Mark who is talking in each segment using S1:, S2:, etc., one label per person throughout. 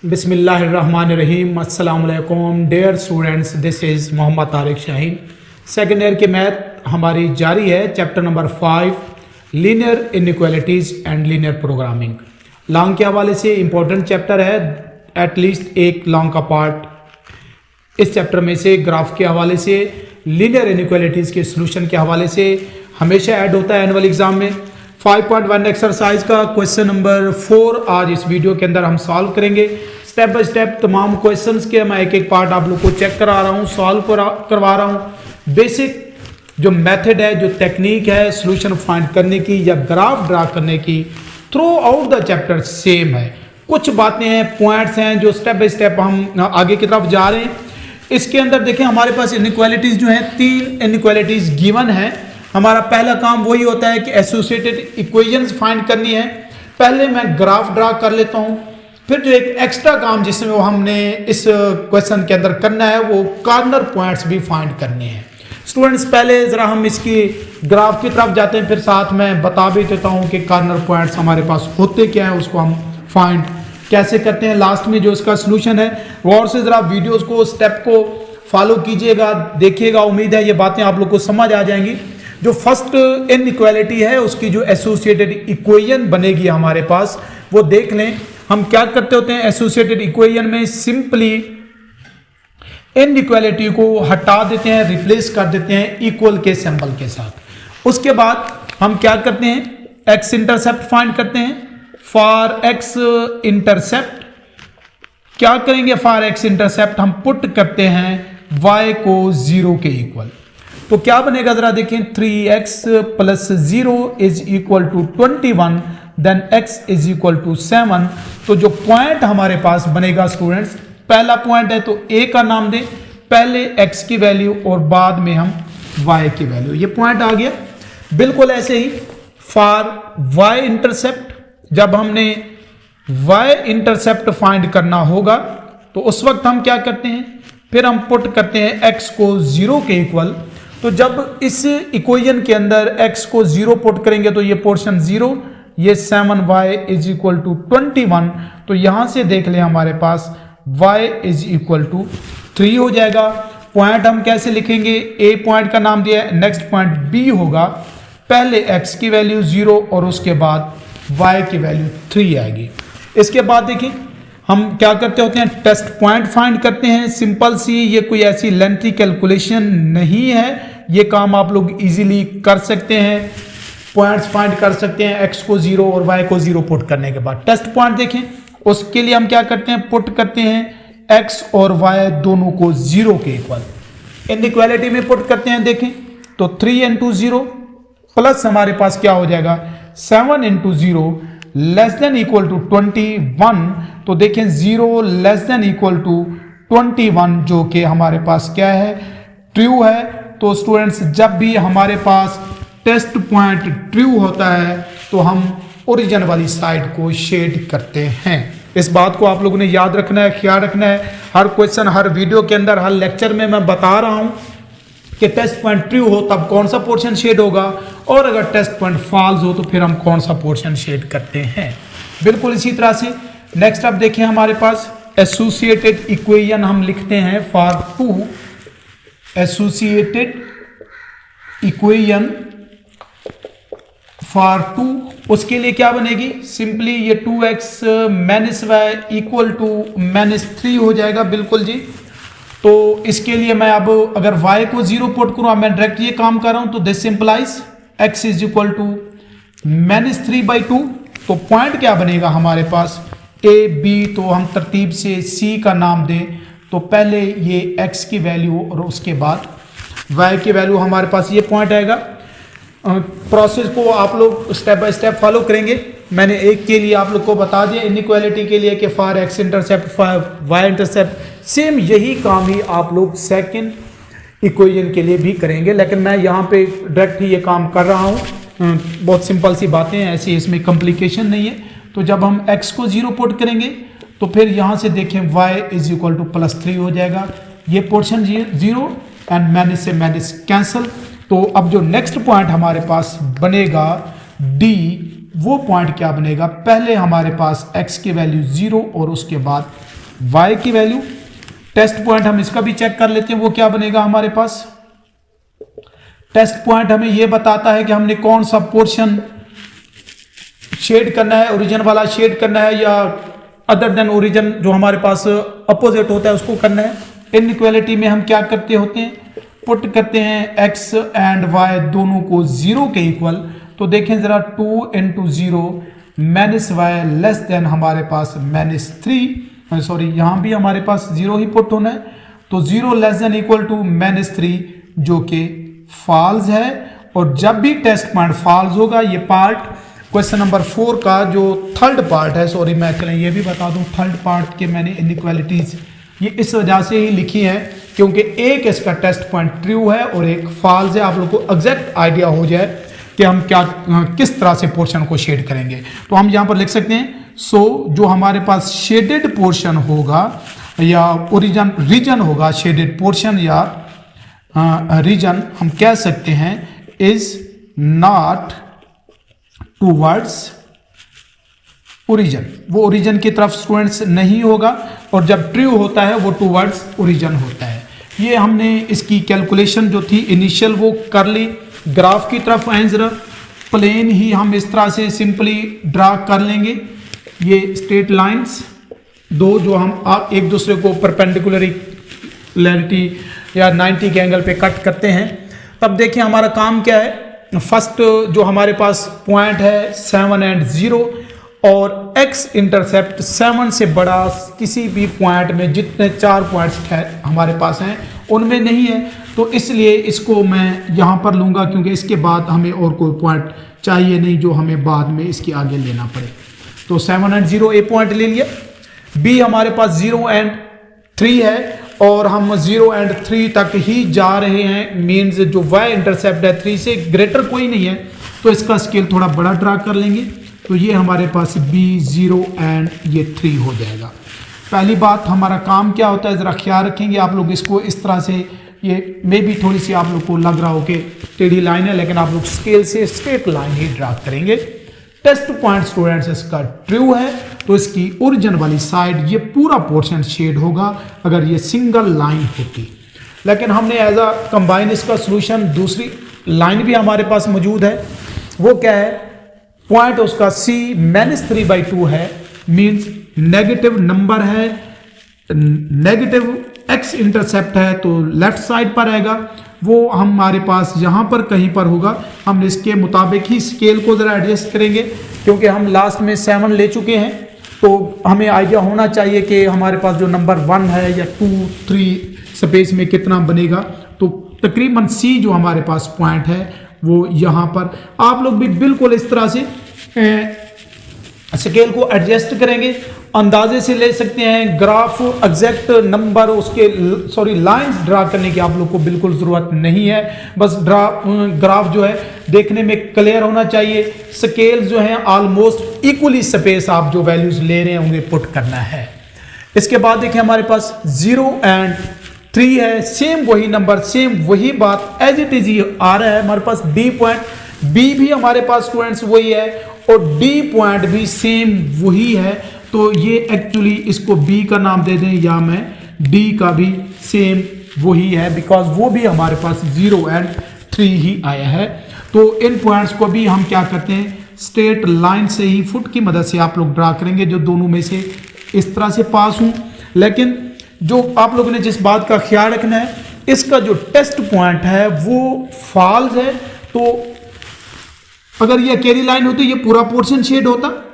S1: बिस्मिल्लाहिर्रहमानिर्रहीम। अस्सलाम वालेकुम dear students, this is Mohammad Tariq Shaheen. Second year की मैथ हमारी जारी है। Chapter number 5 linear inequalities and linear programming. Long के हवाले से इंपॉर्टेंट चैप्टर है। एटलीस्ट एक लॉन्ग का पार्ट इस चैप्टर में से ग्राफ के हवाले से, लीनियर इनइक्वालिटीज़ के सोल्यूशन के हवाले से हमेशा ऐड होता है एनुअल एग्जाम में। 5.1 एक्सरसाइज का क्वेश्चन नंबर 4 आज इस वीडियो के अंदर हम सॉल्व करेंगे। स्टेप बाय स्टेप तमाम क्वेश्चंस के मैं एक एक पार्ट आप लोग को चेक करा रहा हूँ, सॉल्व करवा रहा हूँ। बेसिक जो मेथड है, जो टेक्निक है सोल्यूशन फाइंड करने की या ग्राफ ड्रा करने की, through out the chapter same है। कुछ बातें हैं, पॉइंट्स हैं जो स्टेप बाय स्टेप हम आगे की तरफ जा रहे हैं। इसके अंदर देखें हमारे पास इनइक्वालिटीज़ जो हैं, 3 इनइक्वालिटीज़ गिवन है। हमारा पहला काम वही होता है कि एसोसिएटेड इक्वेशंस फाइंड करनी है। पहले मैं ग्राफ ड्रा कर लेता हूं, फिर जो एक एक्स्ट्रा काम जिसमें वो हमने इस क्वेश्चन के अंदर करना है वो कॉर्नर पॉइंट्स भी फाइंड करने हैं। स्टूडेंट्स पहले ज़रा हम इसकी ग्राफ की तरफ जाते हैं, फिर साथ में बता भी देता हूं कि कॉर्नर पॉइंट्स हमारे पास होते क्या है, उसको हम फाइंड कैसे करते हैं। लास्ट में जो इसका सोल्यूशन है गौर से ज़रा वीडियोज़ को, स्टेप को फॉलो कीजिएगा, देखिएगा। उम्मीद है ये बातें आप लोग को समझ आ जाएंगी। जो फर्स्ट इनइक्वालिटी है उसकी जो एसोसिएटेड इक्वेशन बनेगी हमारे पास, वो देख लें। हम क्या करते होते हैं एसोसिएटेड इक्वेशन में, सिंपली इनइक्वालिटी को हटा देते हैं, रिप्लेस कर देते हैं इक्वल के सिंबल के साथ। उसके बाद हम क्या करते हैं, एक्स इंटरसेप्ट फाइंड करते हैं। फॉर एक्स इंटरसेप्ट क्या करेंगे, फॉर एक्स इंटरसेप्ट हम पुट करते हैं y को 0 के इक्वल। तो क्या बनेगा जरा देखें, 3x plus 0 is equal to 21, then x is equal to 7। तो जो पॉइंट हमारे पास बनेगा स्टूडेंट्स, पहला पॉइंट है तो a का नाम दें, पहले x की वैल्यू और बाद में हम y की वैल्यू, ये पॉइंट आ गया। बिल्कुल ऐसे ही फॉर y इंटरसेप्ट, जब हमने y इंटरसेप्ट फाइंड करना होगा तो उस वक्त हम क्या करते हैं, फिर हम पुट करते हैं x को 0 के इक्वल। तो जब इस इक्वेशन के अंदर x को 0 पुट करेंगे तो ये पोर्शन 0, ये 7y इज इक्वल टू 21। तो यहां से देख लें हमारे पास y इज इक्वल टू 3 हो जाएगा। पॉइंट हम कैसे लिखेंगे, a पॉइंट का नाम दिया है, नेक्स्ट पॉइंट b होगा, पहले x की वैल्यू 0 और उसके बाद y की वैल्यू 3 आएगी। इसके बाद देखिए हम क्या करते होते हैं, टेस्ट पॉइंट फाइंड करते हैं। सिंपल सी, ये कोई ऐसी लेंथी कैलकुलेशन नहीं है, ये काम आप लोग इजीली कर सकते हैं। पॉइंट्स फाइंड कर सकते हैं x को 0 और y को 0 पुट करने के बाद। टेस्ट पॉइंट देखें, उसके लिए हम क्या करते हैं, पुट करते हैं x और y दोनों को 0 के इक्वल। इनइक्वालिटी में पुट करते हैं, देखें तो 3 इंटू 0 प्लस हमारे पास क्या हो जाएगा, 7 into 0 less than equal to 21। तो देखें 0 लेस देन इक्वल टू 21 जो कि हमारे पास क्या है, ट्रू है। तो स्टूडेंट्स जब भी हमारे पास टेस्ट पॉइंट ट्रू होता है तो हम ओरिजिन वाली साइड को शेड करते हैं। इस बात को आप लोगों ने याद रखना है, ख्याल रखना है। हर क्वेश्चन, हर वीडियो के अंदर, हर लेक्चर में मैं बता रहा हूं कि टेस्ट पॉइंट ट्रू हो तब कौन सा पोर्शन शेड होगा, और अगर टेस्ट पॉइंट फॉल्स हो तो फिर हम कौन सा पोर्शन शेड करते हैं। बिल्कुल इसी तरह से नेक्स्ट अब देखिए हमारे पास एसोसिएटेड इक्वेशन हम लिखते हैं फॉर 2 एसोसिएटेड इक्वेशन फॉर 2। उसके लिए क्या बनेगी, सिंपली ये 2x minus Y equal to -3 हो जाएगा। बिल्कुल जी। तो इसके लिए मैं अब अगर y को 0 पुट करूँ, मैं डायरेक्ट ये काम कर रहा हूं, तो this simplifies x is equal to -3/2। तो पॉइंट क्या बनेगा हमारे पास, a b। तो हम तरतीब से c का नाम दें, तो पहले ये x की वैल्यू और उसके बाद y की वैल्यू हमारे पास ये पॉइंट आएगा। प्रोसेस को आप लोग स्टेप बाय स्टेप फॉलो करेंगे। मैंने एक के लिए आप लोग को बता दिया इनइक्वालिटी के लिए कि for x intercept, for y intercept, same यही काम ही आप लोग सेकंड इक्वेशन के लिए भी करेंगे। लेकिन मैं यहाँ पे डायरेक्ट ही ये काम कर रहा हूँ, बहुत सिंपल सी बातें हैं, ऐसी इसमें कॉम्प्लिकेशन नहीं है। तो जब हम x को 0 पुट करेंगे तो फिर यहाँ से देखें y इज इक्वल टू +3 हो जाएगा। ये पोर्शन 0 एंड माइनस से माइनस कैंसल। तो अब जो नेक्स्ट पॉइंट हमारे पास बनेगा d, वो पॉइंट क्या बनेगा, पहले हमारे पास x की वैल्यू 0 और उसके बाद y की वैल्यू, टेस्ट पॉइंट हम इसका भी चेक कर लेते हैं, वो क्या बनेगा हमारे पास। टेस्ट पॉइंट हमें ये बताता है कि हमने कौन सा पोर्शन शेड करना है, ओरिजिन वाला शेड करना है या अदर देन ओरिजिन जो हमारे पास अपोजिट होता है उसको करना है। इनइक्वालिटी में हम क्या करते होते हैं, पुट करते हैं x एंड y दोनों को 0 के इक्वल। तो देखें जरा 2 into 0 minus Y less than हमारे पास -3, सॉरी यहाँ भी हमारे पास 0 ही पुट होना है। तो 0 लेस देन इक्वल टू -3 जो कि फॉल्स है। और जब भी टेस्ट पॉइंट फॉल्स होगा, ये पार्ट क्वेश्चन नंबर 4 का जो थर्ड पार्ट है, सॉरी मैं चलें ये भी बता दूं, थर्ड पार्ट के मैंने इनइक्वालिटीज ये इस वजह से ही लिखी है क्योंकि एक इसका टेस्ट पॉइंट ट्रू है और एक फॉल्स है, आप लोग को एग्जैक्ट आइडिया हो जाए कि हम क्या किस तरह से पोर्शन को शेड करेंगे। तो हम यहाँ पर लिख सकते हैं, जो हमारे पास शेडेड पोर्शन होगा या ओरिजिन रीजन होगा, शेडेड पोर्शन या रीजन हम कह सकते हैं इज नॉट टूवर्ड्स ओरिजिन, वो ओरिजिन की तरफ स्टूडेंट्स नहीं होगा, और जब ट्रू होता है वो टूवर्ड्स ओरिजिन होता है। ये हमने इसकी कैलकुलेशन जो थी इनिशियल वो कर ली। ग्राफ की तरफ आए जरा, प्लेन ही हम इस तरह से सिंपली ड्रा कर लेंगे। ये स्ट्रेट लाइंस दो जो हम आप एक दूसरे को परपेंडिकुलरिटी या 90 के एंगल पे कट करते हैं। तब देखिए हमारा काम क्या है, फर्स्ट जो हमारे पास पॉइंट है 7 एंड 0 और x इंटरसेप्ट 7 से बड़ा किसी भी पॉइंट में, जितने 4 पॉइंट्स हमारे पास हैं उनमें नहीं है, तो इसलिए इसको मैं यहाँ पर लूँगा क्योंकि इसके बाद हमें और कोई पॉइंट चाहिए नहीं जो हमें बाद में इसके आगे लेना पड़े। तो 7 एंड 0 ए पॉइंट ले लिया। बी हमारे पास 0 एंड 3 है और हम 0 एंड 3 तक ही जा रहे हैं, मीन्स जो y इंटरसेप्ट है 3 से ग्रेटर कोई नहीं है, तो इसका स्केल थोड़ा बड़ा ड्रा कर लेंगे। तो ये हमारे पास b 0 एंड ये 3 हो जाएगा। पहली बात हमारा काम क्या होता है ज़रा ख्याल रखेंगे आप लोग इसको इस तरह से, ये मे भी थोड़ी सी आप लोग को लग रहा हो कि टेढ़ी लाइन है, लेकिन आप लोग स्केल से स्ट्रेट लाइन ही ड्रा करेंगे। टेस्ट पॉइंट स्टूडेंट्स इसका ट्रू है तो इसकी ओरिजिन वाली साइड ये पूरा पोर्शन शेड होगा अगर ये सिंगल लाइन होती। लेकिन हमने एज अ कंबाइन इसका सोल्यूशन दूसरी लाइन भी हमारे पास मौजूद है। वो क्या है, पॉइंट उसका c -3/2 है, मीन्स नेगेटिव नंबर है, नेगेटिव x इंटरसेप्ट है तो लेफ्ट साइड पर आएगा, वो हमारे पास यहाँ पर कहीं पर होगा। हम इसके मुताबिक ही स्केल को ज़रा एडजस्ट करेंगे क्योंकि हम लास्ट में 7 ले चुके हैं, तो हमें आइडिया होना चाहिए कि हमारे पास जो नंबर 1 है या 2 3 स्पेस में कितना बनेगा। तो तकरीबन c जो हमारे पास पॉइंट है वो यहाँ पर, आप लोग भी बिल्कुल इस तरह से स्केल को एडजस्ट करेंगे, अंदाजे से ले सकते हैं। ग्राफ एग्जैक्ट नंबर उसके सॉरी लाइंस ड्रा करने की आप लोग को बिल्कुल ज़रूरत नहीं है, बस ग्राफ जो है देखने में क्लियर होना चाहिए। स्केल जो है ऑलमोस्ट इक्वली स्पेस आप जो वैल्यूज ले रहे हैं उन्हें पुट करना है। इसके बाद देखिए हमारे पास 0 एंड 3 है, सेम वही नंबर, सेम वही बात एज इट इज आ रहा है हमारे पास। डी पॉइंट बी भी हमारे पास स्टूडेंट्स वही है और डी पॉइंट भी सेम वही है, तो ये एक्चुअली इसको बी का नाम दे दें या मैं डी का भी सेम वही है, बिकॉज वो भी हमारे पास 0 एंड 3 ही आया है। तो इन पॉइंट्स को भी हम क्या करते हैं, स्ट्रेट लाइन से ही फुट की मदद से आप लोग ड्रा करेंगे जो दोनों में से इस तरह से पास हूँ। लेकिन जो आप लोगों ने जिस बात का ख्याल रखना है, इसका जो टेस्ट पॉइंट है वो फॉल्स है, तो अगर ये अकेली लाइन होती ये पूरा पोर्शन शेड होता।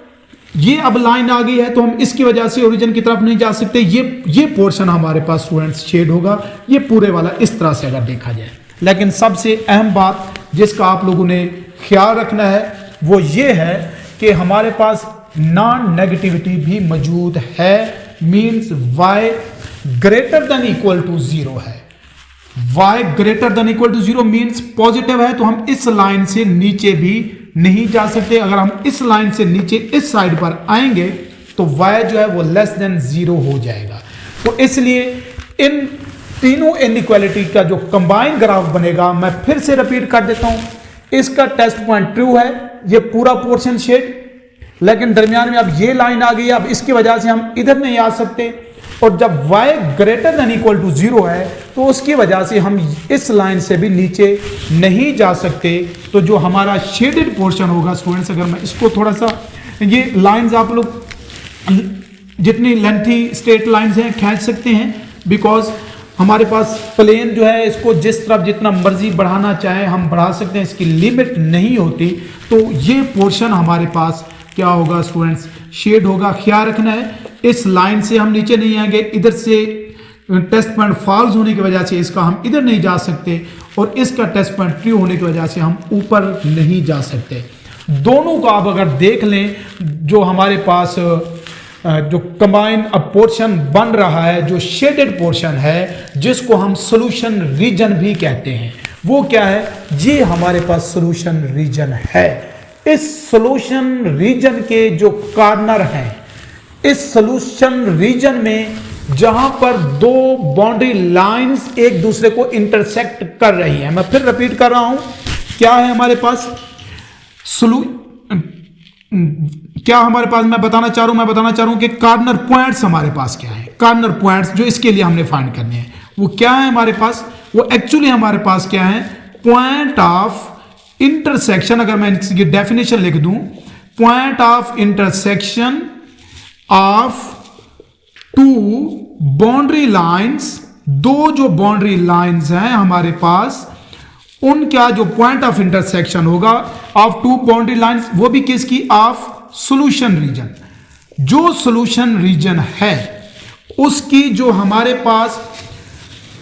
S1: ये अब लाइन आ गई है तो हम इसकी वजह से ओरिजिन की तरफ नहीं जा सकते, ये पोर्शन हमारे पास स्टूडेंट्स शेड होगा, ये पूरे वाला इस तरह से अगर देखा जाए। लेकिन सबसे अहम बात जिसका आप लोगों ने ख्याल रखना है वो ये है कि हमारे पास नॉन नेगेटिविटी भी मौजूद है, means y greater than equal to 0 है। y greater than equal to 0 means positive है, तो हम इस लाइन से नीचे भी नहीं जा सकते। अगर हम इस लाइन से नीचे इस साइड पर आएंगे तो y जो है वो लेस देन 0 हो जाएगा। तो इसलिए इन तीनों इनइक्वालिटी का जो कंबाइन ग्राफ बनेगा, मैं फिर से रिपीट कर देता हूं, इसका टेस्ट पॉइंट ट्रू है, ये पूरा पोर्शन शेड, लेकिन दरमियान में अब ये लाइन आ गई, अब इसकी वजह से हम इधर नहीं आ सकते, और जब y greater than equal to 0 है तो उसकी वजह से हम इस लाइन से भी नीचे नहीं जा सकते। तो जो हमारा शेडेड पोर्शन होगा स्टूडेंट्स, अगर मैं इसको थोड़ा सा, ये लाइंस आप लोग जितनी लेंथी स्ट्रेट लाइंस हैं खींच सकते हैं, बिकॉज हमारे पास प्लेन जो है इसको जिस तरफ जितना मर्जी बढ़ाना चाहे हम बढ़ा सकते हैं, इसकी लिमिट नहीं होती। तो ये पोर्शन हमारे पास क्या होगा स्टूडेंट्स, शेड होगा। ख्याल रखना है इस लाइन से हम नीचे नहीं आएंगे, इधर से टेस्ट पॉइंट फॉल्स होने की वजह से इसका हम इधर नहीं जा सकते, और इसका टेस्ट पॉइंट ट्रू होने की वजह से हम ऊपर नहीं जा सकते। दोनों को आप अगर देख लें, जो हमारे पास जो कंबाइन अब पोर्शन बन रहा है, जो शेडेड पोर्शन है जिसको हम सोल्यूशन रीजन भी कहते हैं, वो क्या है, ये हमारे पास सोल्यूशन रीजन है। इस सोल्यूशन रीजन के जो कॉर्नर हैं, इस सोल्यूशन रीजन में जहां पर दो बाउंड्री लाइंस एक दूसरे को इंटरसेक्ट कर रही हैं, मैं फिर रिपीट कर रहा हूं, क्या है हमारे पास क्या हमारे पास मैं बताना चाह रहा हूं कि कॉर्नर पॉइंट्स हमारे पास क्या है। कॉर्नर पॉइंट्स जो इसके लिए हमने फाइंड करने हैं वो क्या है हमारे पास, वो एक्चुअली हमारे पास क्या है, पॉइंट ऑफ इंटरसेक्शन। अगर मैं इसकी डेफिनेशन लिख दूं, point of intersection of two boundary lines, दो जो बाउंड्री लाइंस हैं हमारे पास, उनका जो पॉइंट ऑफ इंटरसेक्शन होगा ऑफ टू बाउंड्री लाइंस, वो भी किसकी, ऑफ सॉल्यूशन रीजन। जो सॉल्यूशन रीजन है उसकी जो हमारे पास,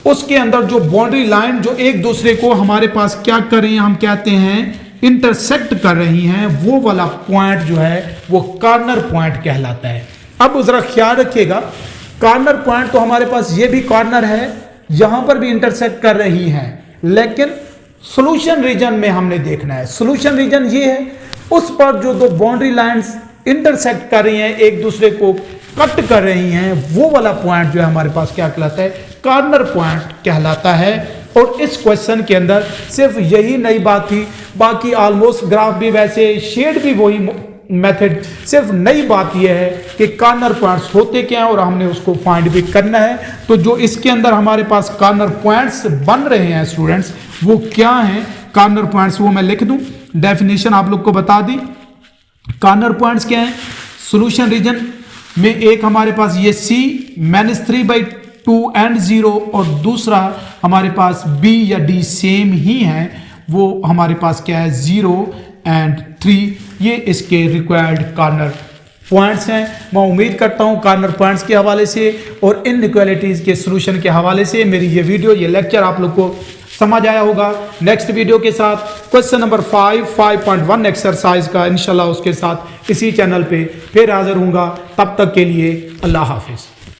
S1: उसके अंदर जो बाउंड्री लाइन जो एक दूसरे को हमारे पास क्या कर रही हैं, हम कहते हैं इंटरसेक्ट कर रही हैं, वो वाला पॉइंट जो है वो कॉर्नर पॉइंट कहलाता है। अब जरा ख्याल रखिएगा, कॉर्नर पॉइंट तो हमारे पास ये भी कॉर्नर है, यहां पर भी इंटरसेक्ट कर रही हैं, लेकिन सॉल्यूशन रीजन में हमने देखना है, सॉल्यूशन रीजन ये है उस पर जो दो बाउंड्री लाइंस इंटरसेक्ट कर रही हैं, एक दूसरे को कट कर रही हैं, वो वाला पॉइंट जो है हमारे पास क्या कहलाता है, कॉर्नर पॉइंट कहलाता है। और इस क्वेश्चन के अंदर सिर्फ यही नई बात थी, बाकी ऑलमोस्ट ग्राफ भी वैसे, शेड भी वही मेथड, सिर्फ नई बात यह है कि कॉर्नर पॉइंट्स होते क्या हैं और हमने उसको फाइंड भी करना है। तो जो इसके अंदर हमारे पास कॉर्नर पॉइंट्स बन रहे हैं स्टूडेंट्स, वो क्या हैं कॉर्नर पॉइंट्स, वो मैं लिख दूं, डेफिनेशन आप लोग को बता दी। कॉर्नर पॉइंट्स क्या हैं सॉल्यूशन रीजन में, एक हमारे पास ये C -3/2 and 0, और दूसरा हमारे पास B या D सेम ही है, वो हमारे पास क्या है 0 and 3। ये इसके रिक्वायर्ड कॉर्नर पॉइंट्स हैं। मैं उम्मीद करता हूँ कॉर्नर पॉइंट्स के हवाले से और इनइक्वालिटीज़ के सॉल्यूशन के हवाले से मेरी ये वीडियो, ये लेक्चर आप लोग को समझ आया होगा। नेक्स्ट वीडियो के साथ क्वेश्चन नंबर 5.1 एक्सरसाइज का इंशाल्लाह उसके साथ इसी चैनल पे फिर हाजिर हूँगा। तब तक के लिए अल्लाह हाफिज़।